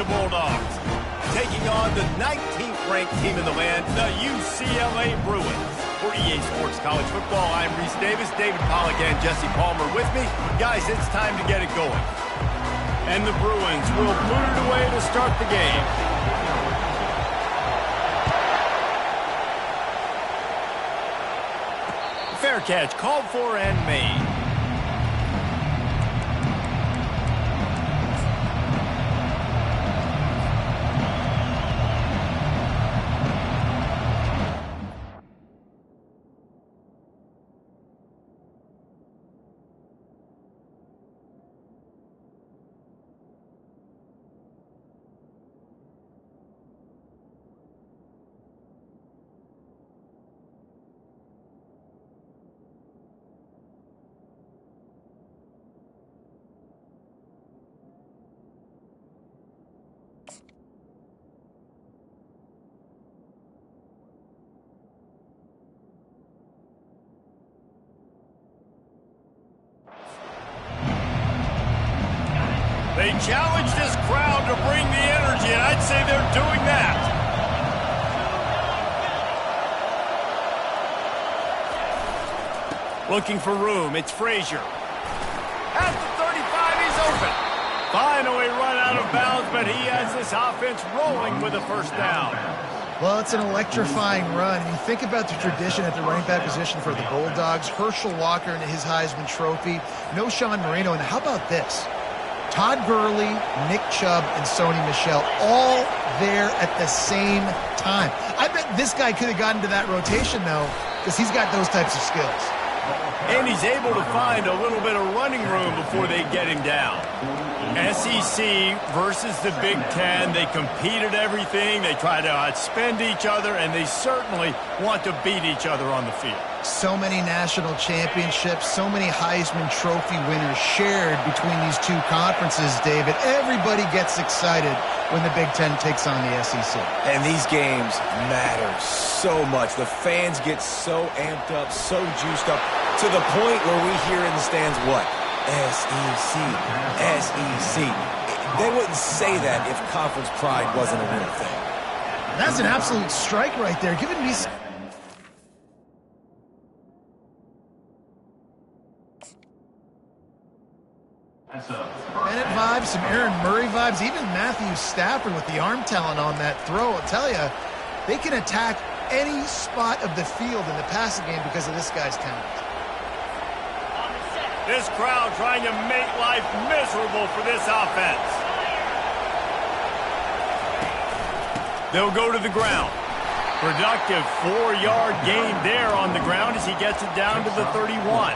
Bulldogs taking on the 19th ranked team in the land, the UCLA Bruins. For EA Sports College Football, I'm Reese Davis, David Pollack, and Jesse Palmer with me. Guys, it's time to get it going. And the Bruins will boot it away to start the game. Fair catch called for and made. They challenge this crowd to bring the energy, and I'd say they're doing that. Looking for room, it's Frazier. At the 35, he's open. Finally run out of bounds, but he has this offense rolling with a first down. Well, it's an electrifying run. And you think about the tradition at the running back position for the Bulldogs. Herschel Walker and his Heisman Trophy. No Sean Marino. And how about this? Todd Gurley, Nick Chubb, and Sony Michel all there at the same time. I bet this guy could have gotten to that rotation, though, because he's got those types of skills. And he's able to find a little bit of running room before they get him down. SEC versus the Big Ten. They compete at everything. They try to outspend each other, and they certainly want to beat each other on the field. So many national championships, so many Heisman Trophy winners shared between these two conferences, David. Everybody gets excited when the Big Ten takes on the SEC. And these games matter so much. The fans get so amped up, so juiced up, to the point where we hear in the stands what? SEC, SEC. They wouldn't say that if conference pride wasn't a real thing. That's an absolute strike right there. Giving me Bennett vibes, some Aaron Murray vibes, even Matthew Stafford with the arm talent on that throw. I'll tell you, they can attack any spot of the field in the passing game because of this guy's talent. This crowd trying to make life miserable for this offense. They'll go to the ground. Productive 4-yard gain there on the ground as he gets it down to the 31.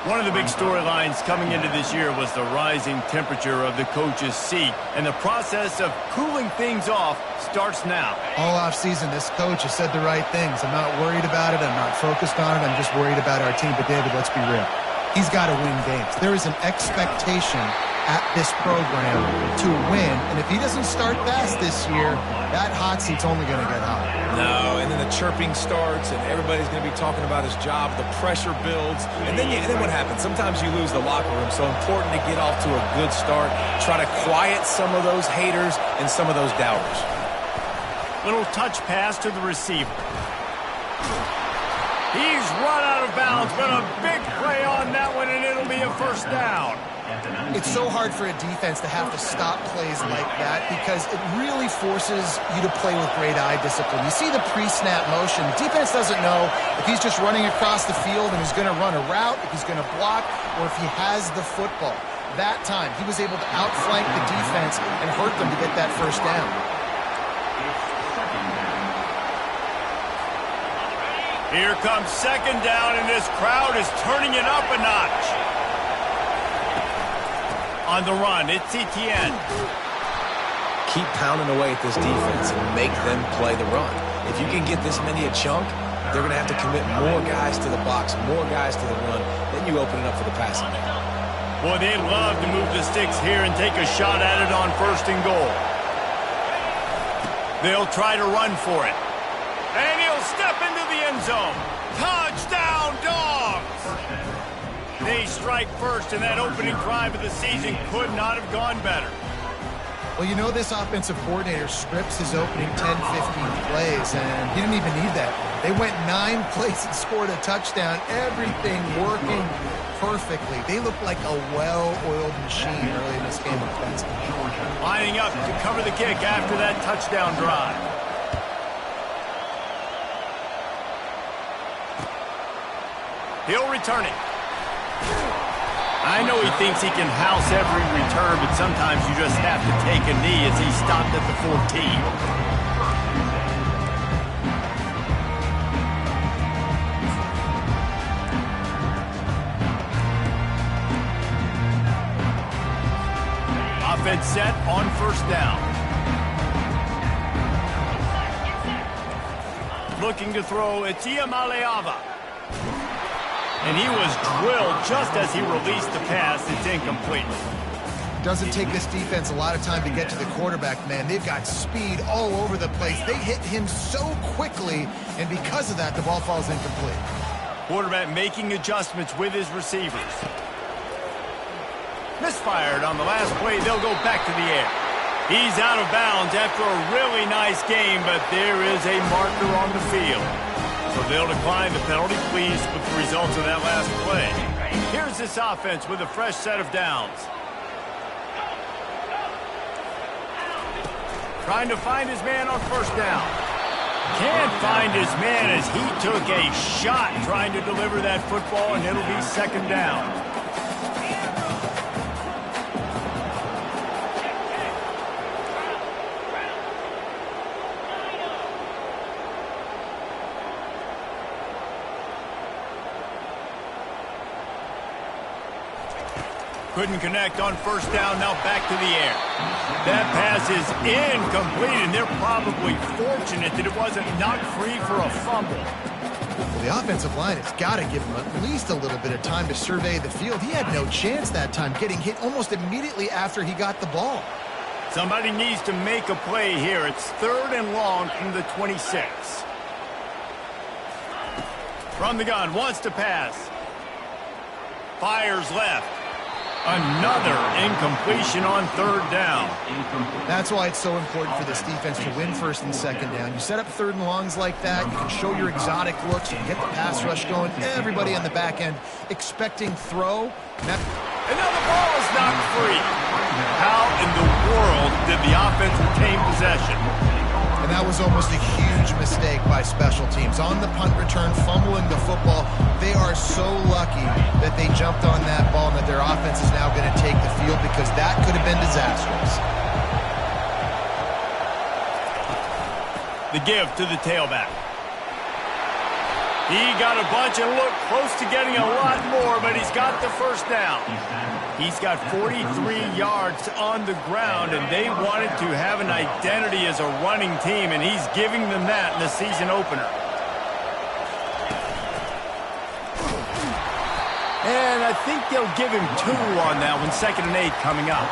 One of the big storylines coming into this year was the rising temperature of the coach's seat, and the process of cooling things off starts now. All offseason, this coach has said the right things. I'm not worried about it. I'm not focused on it. I'm just worried about our team. But, David, let's be real. He's got to win games. There is an expectation at this program to win, and if he doesn't start fast this year, that hot seat's only going to get hot. No, and then the chirping starts, and everybody's going to be talking about his job. The pressure builds, and then what happens? Sometimes you lose the locker room, so important to get off to a good start. Try to quiet some of those haters and some of those doubters. Little touch pass to the receiver. He's run out of bounds, but a big play on that one, and it'll be a first down. It's so hard for a defense to have to stop plays like that because it really forces you to play with great eye discipline. You see the pre-snap motion. The defense doesn't know if he's just running across the field and he's going to run a route, if he's going to block, or if he has the football. That time, he was able to outflank the defense and hurt them to get that first down. Here comes second down, and this crowd is turning it up a notch. On the run, it's Etienne. Keep pounding away at this defense and make them play the run. If you can get this many a chunk, they're going to have to commit more guys to the box, more guys to the run. Then you open it up for the passing game. Boy, they'd love to move the sticks here and take a shot at it on first and goal. They'll try to run for it. And he'll step into the end zone. Touchdown, Dogs! They strike first, and that opening drive of the season could not have gone better. Well, you know this offensive coordinator scripts his opening 10, 15 plays, and he didn't even need that. They went 9 plays and scored a touchdown. Everything working perfectly. They look like a well-oiled machine early in this game offensively. Lining up to cover the kick after that touchdown drive. He'll return it. I know he thinks he can house every return, but sometimes you just have to take a knee as he stopped at the 14. Offense set on first down. Looking to throw, it's Iamaleava. And he was drilled just as he released the pass. It's incomplete. Doesn't take this defense a lot of time to get to the quarterback, man. They've got speed all over the place. They hit him so quickly, and because of that, the ball falls incomplete. Quarterback making adjustments with his receivers. Misfired on the last play. They'll go back to the air. He's out of bounds after a really nice game, but there is a marker on the field. So they'll decline the penalty, pleased with the results of that last play. Here's this offense with a fresh set of downs. Trying to find his man on first down. Can't find his man as he took a shot trying to deliver that football, and it'll be second down. Couldn't connect on first down, now back to the air. That pass is incomplete, and they're probably fortunate that it wasn't knocked free for a fumble. Well, the offensive line has got to give him at least a little bit of time to survey the field. He had no chance that time, getting hit almost immediately after he got the ball. Somebody needs to make a play here. It's 3rd and long from the 26. From the gun, wants to pass. Fires left. Another incompletion on 3rd down. That's why it's so important for this defense to win 1st and 2nd down. You set up 3rd and longs like that, you can show your exotic looks, you can get the pass rush going, everybody on the back end expecting throw. And now the ball is knocked free. How in the world did the offense retain possession? And that was almost a huge mistake by special teams. On the punt return, fumbling the football, they are so lucky that they jumped on that ball and that their offense is now going to take the field, because that could have been disastrous. The give to the tailback. He got a bunch and looked close to getting a lot more, but he's got the first down. He's got 43 yards on the ground, and they wanted to have an identity as a running team, and he's giving them that in the season opener. And I think they'll give him 2 on that one, 2nd and 8 coming up.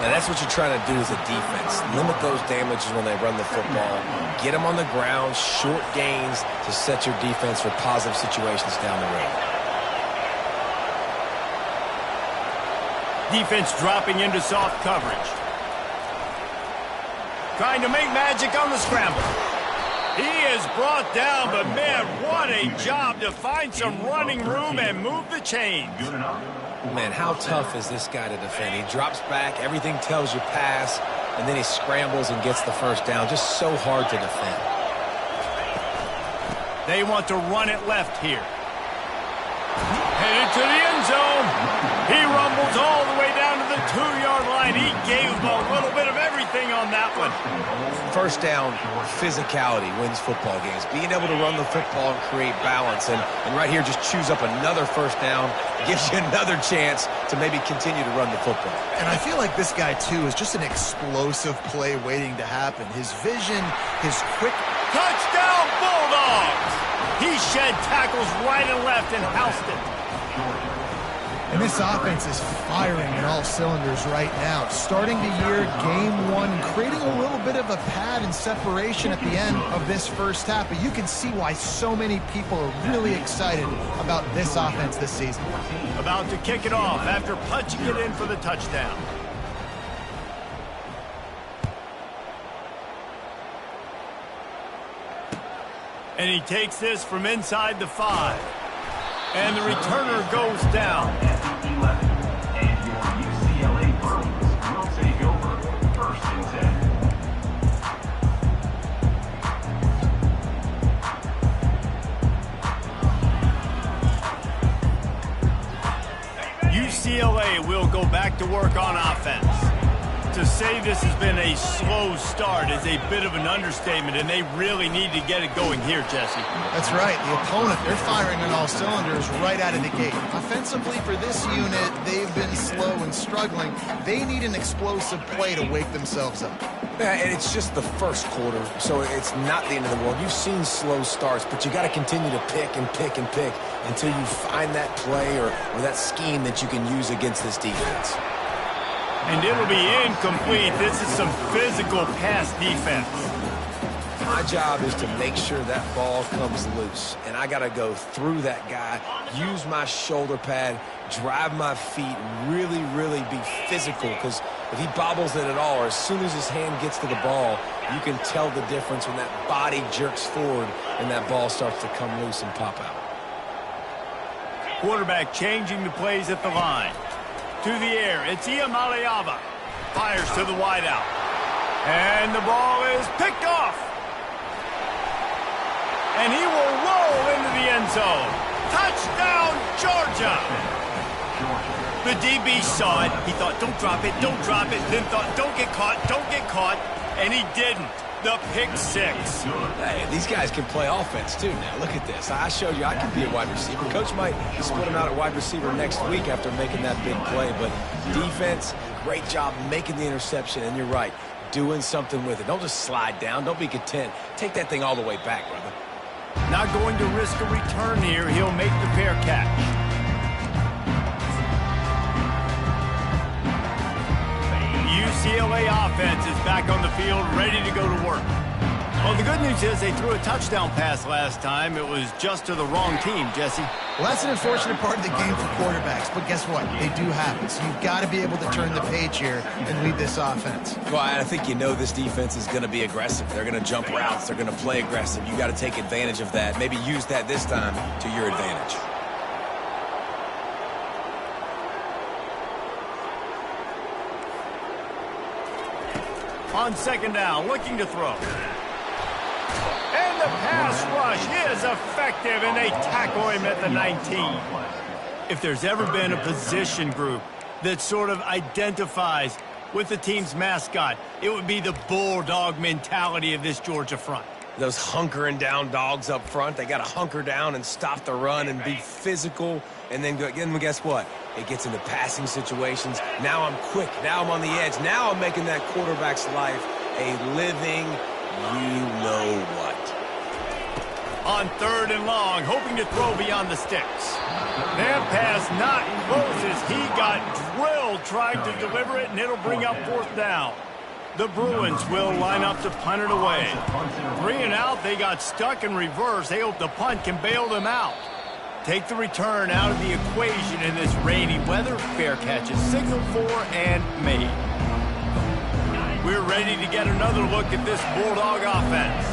Now that's what you're trying to do as a defense. Limit those damages when they run the football. Get them on the ground, short gains to set your defense for positive situations down the road. Defense dropping into soft coverage. Trying to make magic on the scramble. He is brought down, but man, what a job to find some running room and move the chains. Man, how tough is this guy to defend? He drops back, everything tells you pass, and then he scrambles and gets the first down. Just so hard to defend. They want to run it left here. Headed to the end zone. He rumbles all the way down to the 2-yard line. He gave him a little bit of everything on that one. First down, physicality wins football games. Being able to run the football and create balance. And right here, just choose up another first down. Gives you another chance to maybe continue to run the football. And I feel like this guy, too, is just an explosive play waiting to happen. His vision, his quick... Touchdown, Bulldogs! He shed tackles right and left and housed it. And this offense is firing in all cylinders right now. Starting the year, game 1, creating a little bit of a pad and separation at the end of this first half. But you can see why so many people are really excited about this offense this season. About to kick it off after punching it in for the touchdown. And he takes this from inside the 5. And the returner goes down. And your UCLA Bruins will take over 1st and 10. UCLA will go back to work on offense. To say this has been a slow start is a bit of an understatement, and they really need to get it going here, Jesse. That's right. The opponent, they're firing on all cylinders right out of the gate. Offensively for this unit, they've been slow and struggling. They need an explosive play to wake themselves up. Yeah, and it's just the first quarter, so it's not the end of the world. You've seen slow starts, but you got to continue to pick and pick and pick until you find that play or that scheme that you can use against this defense. And it'll be incomplete. This is some physical pass defense. My job is to make sure that ball comes loose, and I got to go through that guy, use my shoulder pad, drive my feet, really, really be physical, because if he bobbles it at all, or as soon as his hand gets to the ball, you can tell the difference when that body jerks forward and that ball starts to come loose and pop out. Quarterback changing the plays at the line. To the air, it's Iamaleava. Fires to the wideout. And the ball is picked off. And he will roll into the end zone. Touchdown, Georgia. The DB saw it. He thought, don't drop it, don't drop it. Then thought, don't get caught. And he didn't. The pick 6. Hey, these guys can play offense, too, now. Look at this. I showed you I can be a wide receiver. Coach might split him out at wide receiver next week after making that big play. But defense, great job making the interception. And you're right, doing something with it. Don't just slide down. Don't be content. Take that thing all the way back, brother. Not going to risk a return here. He'll make the fair catch. UCLA offense is back on the field, ready to go to work. Well, the good news is they threw a touchdown pass last time. It was just to the wrong team, Jesse. Well, that's an unfortunate part of the game for quarterbacks, but guess what? They do happen. So you've got to be able to turn the page here and lead this offense. Well, I think you know this defense is going to be aggressive. They're going to jump routes. They're going to play aggressive. You got to take advantage of that. Maybe use that this time to your advantage. On 2nd down, looking to throw. And the pass rush is effective, and they tackle him at the 19. If there's ever been a position group that sort of identifies with the team's mascot, it would be the bulldog mentality of this Georgia front. Those hunkering down dogs up front, they got to hunker down and stop the run and be physical. And then guess what? It gets into passing situations. Now I'm quick. Now I'm on the edge. Now I'm making that quarterback's life a living you-know-what. On 3rd and long, hoping to throw beyond the sticks. That pass not close as he got drilled trying to deliver it, and it'll bring up 4th down. The Bruins will line up to punt it away. 3 and out, they got stuck in reverse. They hope the punt can bail them out. Take the return out of the equation in this rainy weather. Fair catch is signaled for and made. We're ready to get another look at this Bulldog offense.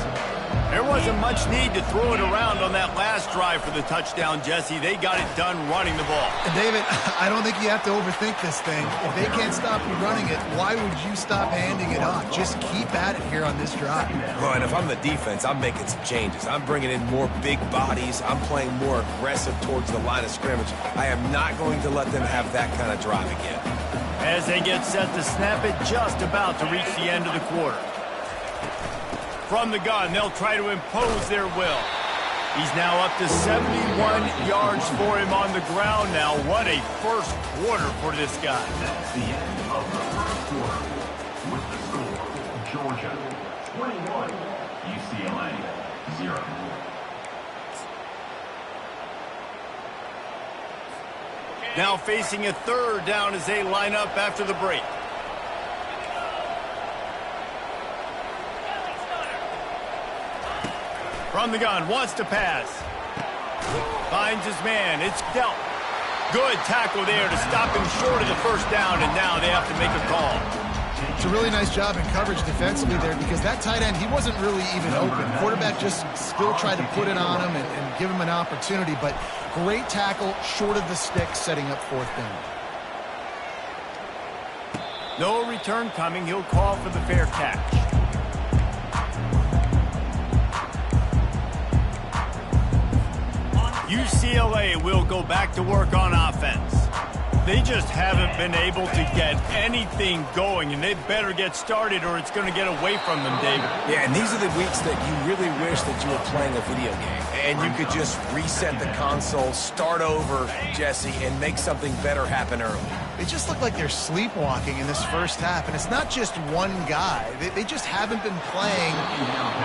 There wasn't much need to throw it around on that last drive for the touchdown, Jesse. They got it done running the ball. And David, I don't think you have to overthink this thing. If they can't stop you running it, why would you stop handing it off? Just keep at it here on this drive. Well, and if I'm the defense, I'm making some changes. I'm bringing in more big bodies. I'm playing more aggressive towards the line of scrimmage. I am not going to let them have that kind of drive again. As they get set to snap it, just about to reach the end of the quarter. From the gun, they'll try to impose their will. He's now up to 71 yards for him on the ground now. What a first quarter for this guy. That's the end of the first quarter. With the score, Georgia 21, UCLA 0. Now facing a 3rd down as they line up after the break. From the gun, wants to pass. Finds his man, it's dealt. Good tackle there to stop him short of the 1st down, and now they have to make a call. It's a really nice job in coverage defensively there because that tight end, he wasn't really even open. Quarterback just still tried to put it on him and give him an opportunity, but great tackle short of the stick, setting up fourth down. No return coming. He'll call for the fair catch. UCLA will go back to work on offense. They just haven't been able to get anything going, and they better get started or it's going to get away from them, David. Yeah, and these are the weeks that you really wish that you were playing a video game and you could just reset the console, start over, Jesse, and make something better happen early. They just look like they're sleepwalking in this first half, and it's not just one guy. They just haven't been playing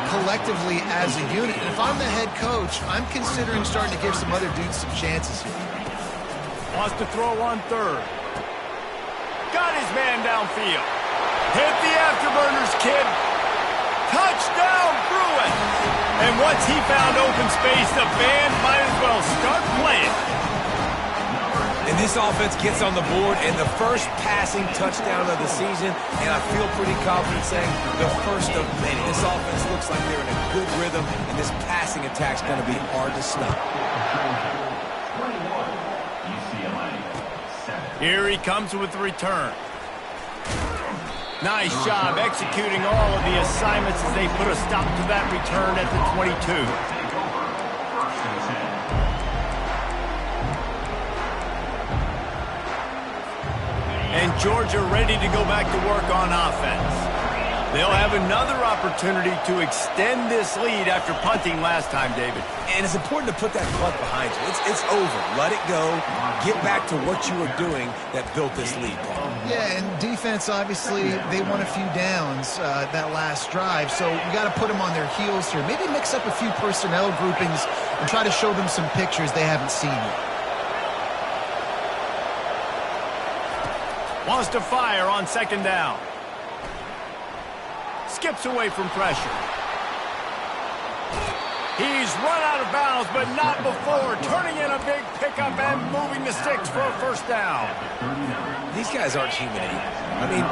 collectively as a unit. And if I'm the head coach, I'm considering starting to give some other dudes some chances here. Wants to throw on third. Got his man downfield. Hit the afterburners, kid. Touchdown, Bruin. And once he found open space, the band might as well start playing. And this offense gets on the board and the first passing touchdown of the season, and I feel pretty confident saying the first of many. This offense looks like they're in a good rhythm, and this passing attack's going to be hard to stop. Here he comes with the return. Nice job executing all of the assignments as they put a stop to that return at the 22. And Georgia ready to go back to work on offense. They'll have another opportunity to extend this lead after punting last time, David. And it's important to put that punt behind you. It's over. Let it go. Get back to what you were doing that built this lead, Paul. Yeah, and defense, obviously, they won a few downs that last drive, so we got to put them on their heels here. Maybe mix up a few personnel groupings and try to show them some pictures they haven't seen yet. Wants to fire on second down. Skips away from pressure. He's run out of bounds, but not before turning in a big pickup and moving the sticks for a first down. These guys aren't human either. I mean,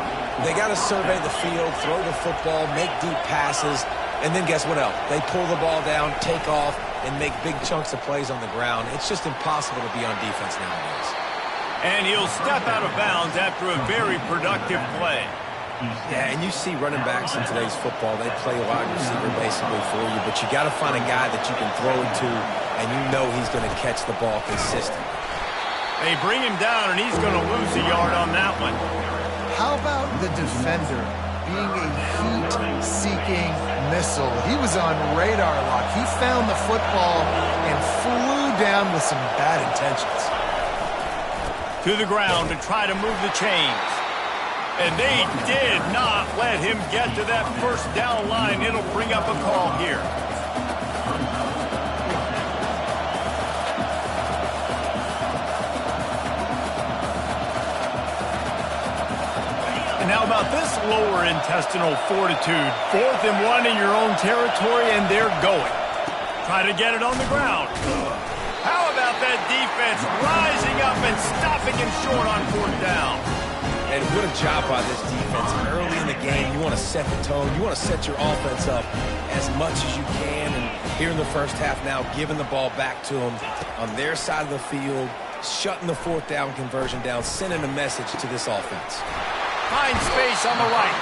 they got to survey the field, throw the football, make deep passes, and then guess what else? They pull the ball down, take off, and make big chunks of plays on the ground. It's just impossible to be on defense nowadays. And he'll step out of bounds after a very productive play. Yeah, and you see running backs in today's football, they play wide receiver basically for you, but you got to find a guy that you can throw it to, and you know he's going to catch the ball consistently. They bring him down, and he's going to lose a yard on that one. How about the defender being a heat-seeking missile? He was on radar lock. He found the football and flew down with some bad intentions. To the ground to try to move the chains. And they did not let him get to that first down line. It'll bring up a call here. And how about this lower intestinal fortitude? 4th and 1 in your own territory, and they're going. Try to get it on the ground. How about that defense rising up and stopping him short on 4th down? And what a job by this defense. Early in the game, you want to set the tone. You want to set your offense up as much as you can. And here in the first half now, giving the ball back to them on their side of the field, shutting the 4th down conversion down, sending a message to this offense. Finds space on the right.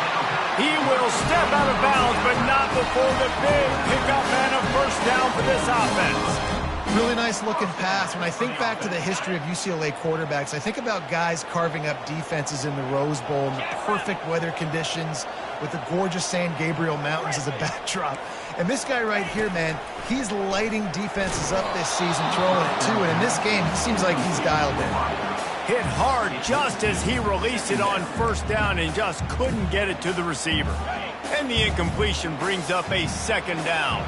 He will step out of bounds, but not before the big pickup and a first down for this offense. Really nice looking pass. When I think back to the history of UCLA quarterbacks, I think about guys carving up defenses in the Rose Bowl in the perfect weather conditions with the gorgeous San Gabriel Mountains as a backdrop. And this guy right here, man, he's lighting defenses up this season, throwing it too. And in this game, he seems like he's dialed in. Hit hard just as he released it on first down and just couldn't get it to the receiver. And the incompletion brings up a second down.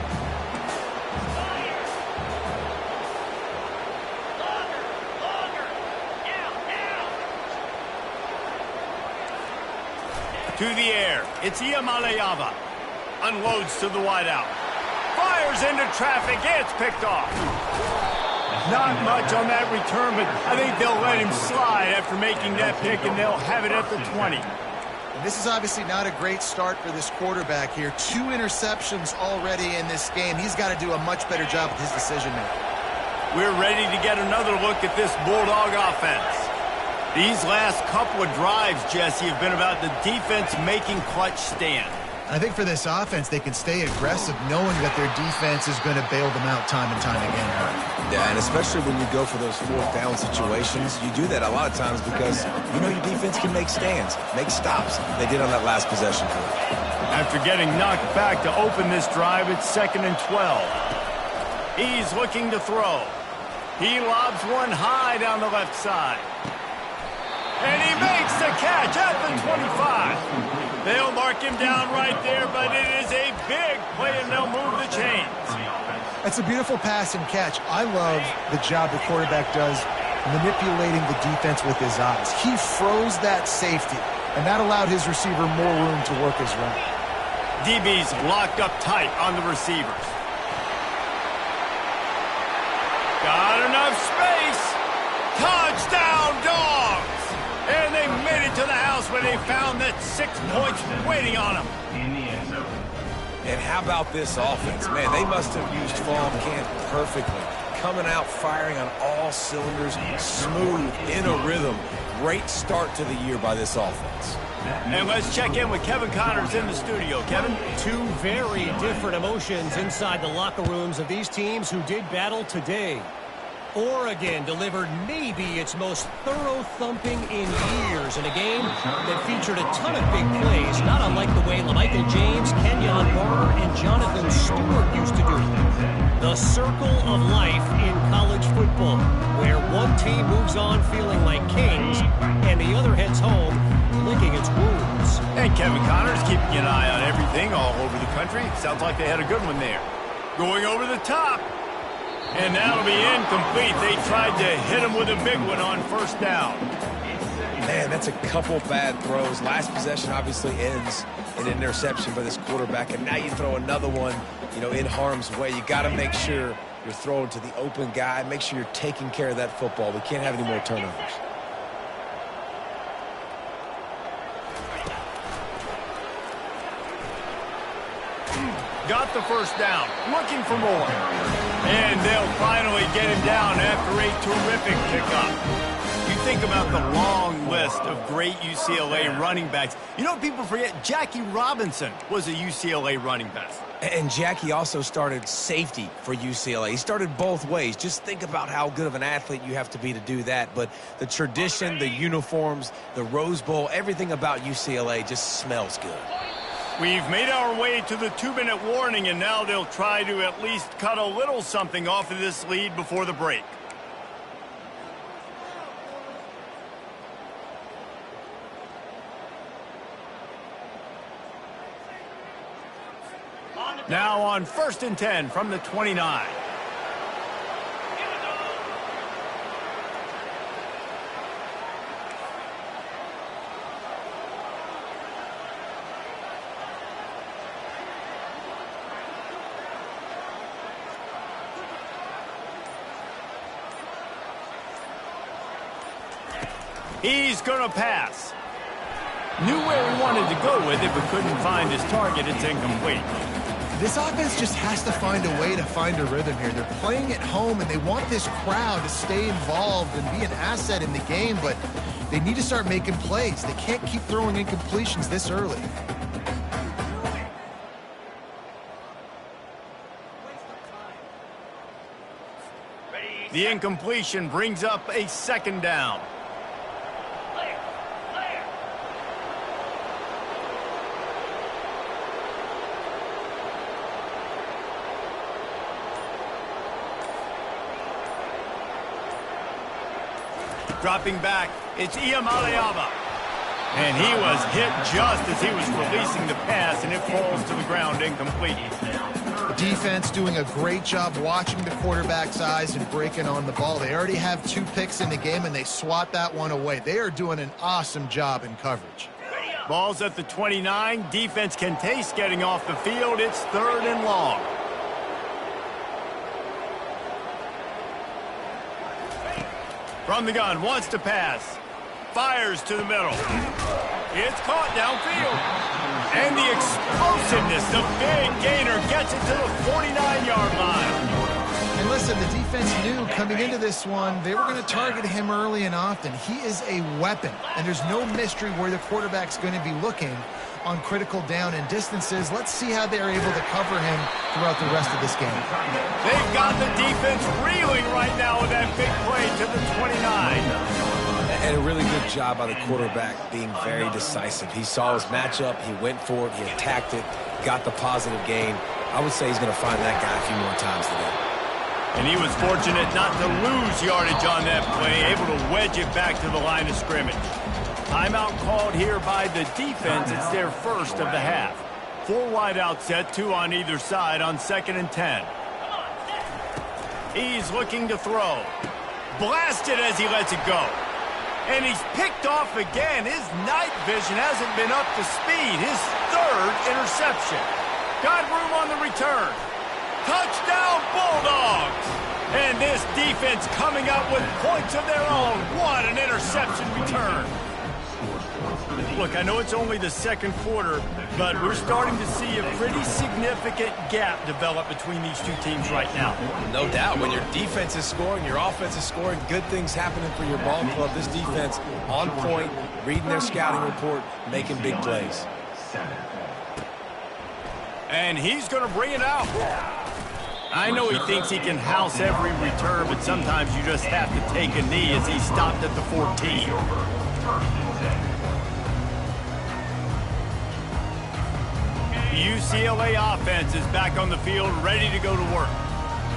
To the air, it's Iamaleava. Unloads to the wideout. Fires into traffic, it's picked off. Not much on that return, but I think they'll let him slide after making that pick, and they'll have it at the 20. And this is obviously not a great start for this quarterback here. 2 interceptions already in this game. He's got to do a much better job with his decision-making. We're ready to get another look at this Bulldog offense. These last couple of drives, Jesse, have been about the defense making clutch stands. I think for this offense, they can stay aggressive knowing that their defense is going to bail them out time and time again. Yeah, and especially when you go for those 4th down situations, you do that a lot of times because you know your defense can make stands, make stops. They did on that last possession for them. After getting knocked back to open this drive, it's 2nd and 12. He's looking to throw. He lobs one high down the left side. And he makes the catch at the 25. They'll mark him down right there, but it is a big play, and they'll move the chains. That's a beautiful pass and catch. I love the job the quarterback does manipulating the defense with his eyes. He froze that safety, and that allowed his receiver more room to work his route. DB's locked up tight on the receivers. Got enough space. Touchdown, Dogs! And they made it to the house where they found that 6 points waiting on them. In the end zone. And how about this offense? Man, they must have used fall camp perfectly. Coming out, firing on all cylinders, smooth, in a rhythm. Great start to the year by this offense. And let's check in with Kevin Connors in the studio. Kevin? 2 very different emotions inside the locker rooms of these teams who did battle today. Oregon delivered maybe its most thorough thumping in years in a game that featured a ton of big plays, not unlike the way LaMichael James, Kenyon Barner, and Jonathan Stewart used to do it. The circle of life in college football, where one team moves on feeling like kings and the other heads home licking its wounds. And Kevin Connors keeping an eye on everything all over the country. Sounds like they had a good one there. Going over the top. And that'll be incomplete. They tried to hit him with a big one on 1st down. Man, that's a couple bad throws. Last possession obviously ends in an interception by this quarterback, and now you throw another one, in harm's way. You got to make sure you're throwing to the open guy. Make sure you're taking care of that football. We can't have any more turnovers. Got the 1st down, looking for more. And they'll finally get him down after a terrific pickup. You think about the long list of great UCLA running backs. You know what people forget? Jackie Robinson was a UCLA running back. And Jackie also started safety for UCLA. He started both ways. Just think about how good of an athlete you have to be to do that. But the tradition, the uniforms, the Rose Bowl, everything about UCLA just smells good. We've made our way to the 2-minute warning, and now they'll try to at least cut a little something off of this lead before the break. Now on 1st and 10 from the 29. He's going to pass. Knew where he wanted to go with it, but couldn't find his target. It's incomplete. This offense just has to find a way to find a rhythm here. They're playing at home, and they want this crowd to stay involved and be an asset in the game, but they need to start making plays. They can't keep throwing incompletions this early. The incompletion brings up a 2nd down. Dropping back, it's Iamaleava. And he was hit just as he was releasing the pass, and it falls to the ground incomplete. The defense doing a great job watching the quarterback's eyes and breaking on the ball. They already have 2 picks in the game, and they swat that one away. They are doing an awesome job in coverage. Ball's at the 29. Defense can taste getting off the field. It's 3rd and long. From the gun, wants to pass. Fires to the middle. It's caught downfield. And the explosiveness, the big gainer gets it to the 49-yard line. And listen, the defense knew coming into this one, they were going to target him early and often. He is a weapon, and there's no mystery where the quarterback's going to be looking on critical down and distances. Let's see how they're able to cover him throughout the rest of this game. They've got the defense reeling right now with that big play to the 29. And a really good job by the quarterback being very decisive. He saw his matchup, he went for it, he attacked it, got the positive gain. I would say he's going to find that guy a few more times today. And he was fortunate not to lose yardage on that play, able to wedge it back to the line of scrimmage. Timeout called here by the defense. It's their first of the half. 4 wide out set, 2 on either side on 2nd and 10. He's looking to throw. Blasted as he lets it go. And he's picked off again. His night vision hasn't been up to speed. His 3rd interception. Got room on the return. Touchdown, Bulldogs! And this defense coming up with points of their own. What an interception return. Look, I know it's only the 2nd quarter, but we're starting to see a pretty significant gap develop between these two teams right now. No doubt. When your defense is scoring, your offense is scoring, good things happening for your ball club. This defense on point, reading their scouting report, making big plays. And he's going to bring it out. I know he thinks he can house every return, but sometimes you just have to take a knee as he stopped at the 14. UCLA offense is back on the field, ready to go to work.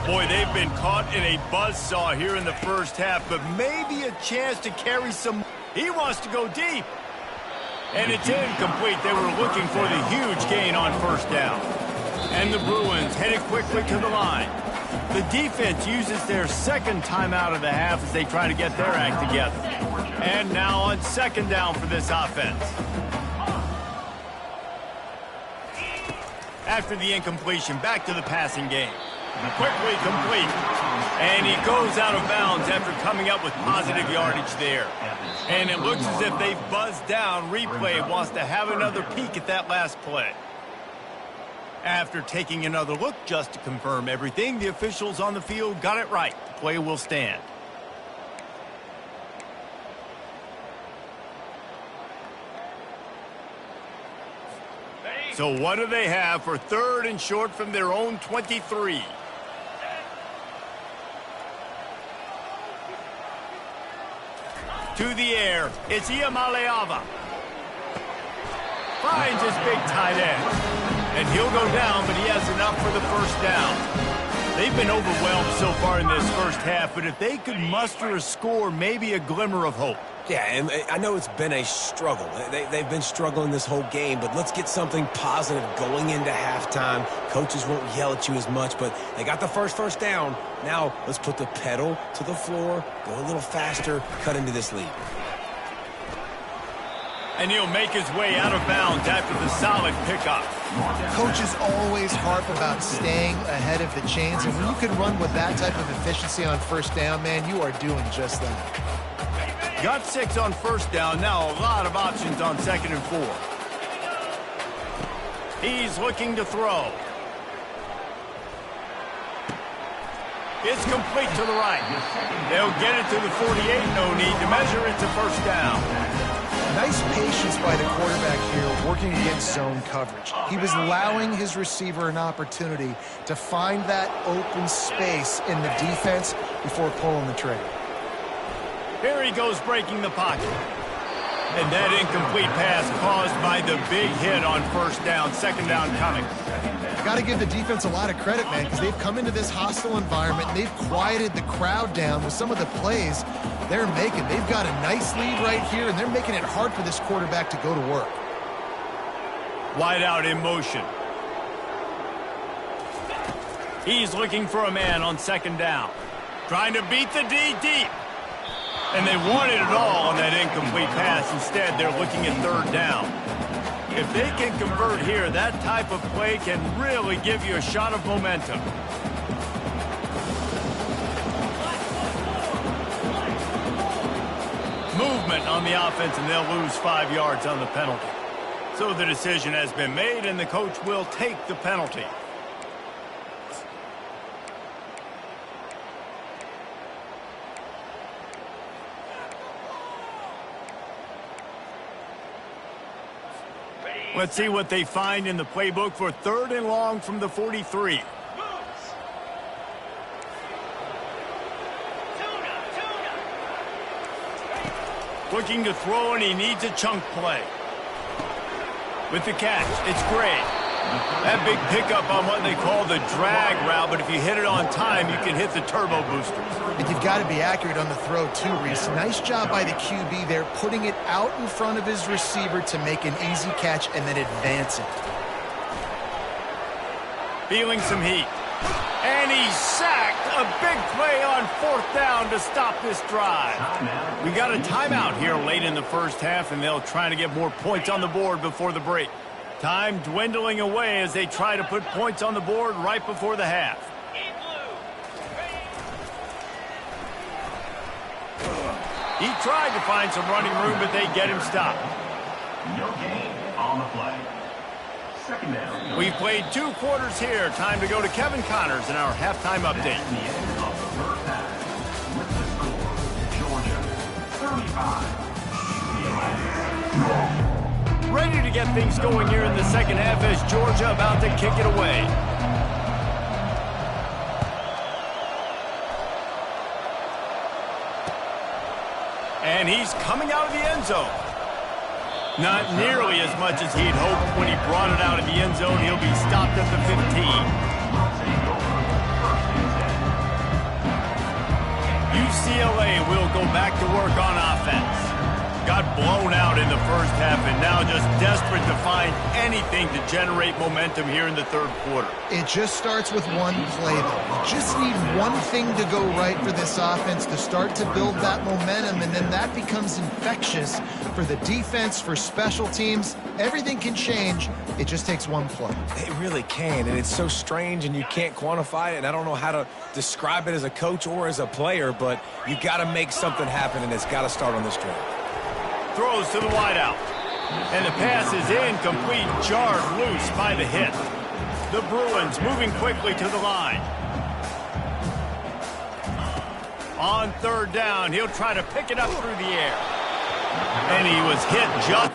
Boy, they've been caught in a buzzsaw here in the first half, but maybe a chance to carry some. He wants to go deep. And it's incomplete. They were looking for the huge gain on 1st down. And the Bruins headed quickly to the line. The defense uses their 2nd timeout of the half as they try to get their act together. And now on 2nd down for this offense. After the incompletion, back to the passing game. Quickly complete. And he goes out of bounds after coming up with positive yardage there. And it looks as if they've buzzed down. Replay wants to have another peek at that last play. After taking another look just to confirm everything, the officials on the field got it right. The play will stand. So what do they have for 3rd and short from their own 23? To the air, it's Iamaleava. Finds his big tight end. And he'll go down, but he has enough for the 1st down. They've been overwhelmed so far in this first half, but if they could muster a score, maybe a glimmer of hope. Yeah, and I know it's been a struggle. They've been struggling this whole game, but let's get something positive going into halftime. Coaches won't yell at you as much, but they got the first down. Now let's put the pedal to the floor, go a little faster, cut into this lead. And he'll make his way out of bounds after the solid pickup. Coaches always harp about staying ahead of the chains, and when you can run with that type of efficiency on 1st down, man, you are doing just that. Got 6 on 1st down. Now a lot of options on 2nd and 4. He's looking to throw. It's complete to the right. They'll get it to the 48. No need to measure it to 1st down. Nice patience by the quarterback here working against zone coverage. He was allowing his receiver an opportunity to find that open space in the defense before pulling the trigger. Here he goes breaking the pocket. And that incomplete pass caused by the big hit on 1st down, 2nd down coming. Got to give the defense a lot of credit, man, because they've come into this hostile environment and they've quieted the crowd down with some of the plays they're making. They've got a nice lead right here, and they're making it hard for this quarterback to go to work. Wide out in motion. He's looking for a man on 2nd down. Trying to beat the D deep. And they wanted it all on that incomplete pass. Instead, they're looking at 3rd down. If they can convert here, that type of play can really give you a shot of momentum. movement on the offense, and they'll lose 5 yards on the penalty. So the decision has been made, and the coach will take the penalty. Let's see what they find in the playbook for 3rd and long from the 43. Looking to throw, and he needs a chunk play. With the catch, it's great. That big pickup on what they call the drag route, but if you hit it on time, you can hit the turbo boosters. And you've got to be accurate on the throw, too, Reese. Nice job by the QB there, putting it out in front of his receiver to make an easy catch and then advance it. Feeling some heat. And he's sacked. A big play on 4th down to stop this drive. We got a timeout here late in the first half, and they'll try to get more points on the board before the break. Time dwindling away as they try to put points on the board right before the half. He tried to find some running room, but they get him stopped. No gain on the play. 2nd down. We've played 2 quarters here. Time to go to Kevin Connors in our halftime update. That's the end of the first half. With the score, Georgia 35, UCLA. Ready to get things going here in the second half as Georgia about to kick it away. And he's coming out of the end zone. Not nearly as much as he'd hoped when he brought it out of the end zone. He'll be stopped at the 15. UCLA will go back to work on offense. Got blown out in the first half and now just desperate to find anything to generate momentum here in the 3rd quarter. It just starts with one play, though. You just need one thing to go right for this offense to start to build that momentum, and then that becomes infectious for the defense, for special teams. Everything can change. It just takes one play. It really can, and it's so strange, and you can't quantify it, and I don't know how to describe it as a coach or as a player, but you got to make something happen, and it's got to start on this drive. Throws to the wideout. And the pass is incomplete, jarred loose by the hit. The Bruins moving quickly to the line. On 3rd down, he'll try to pick it up through the air. And he was hit just...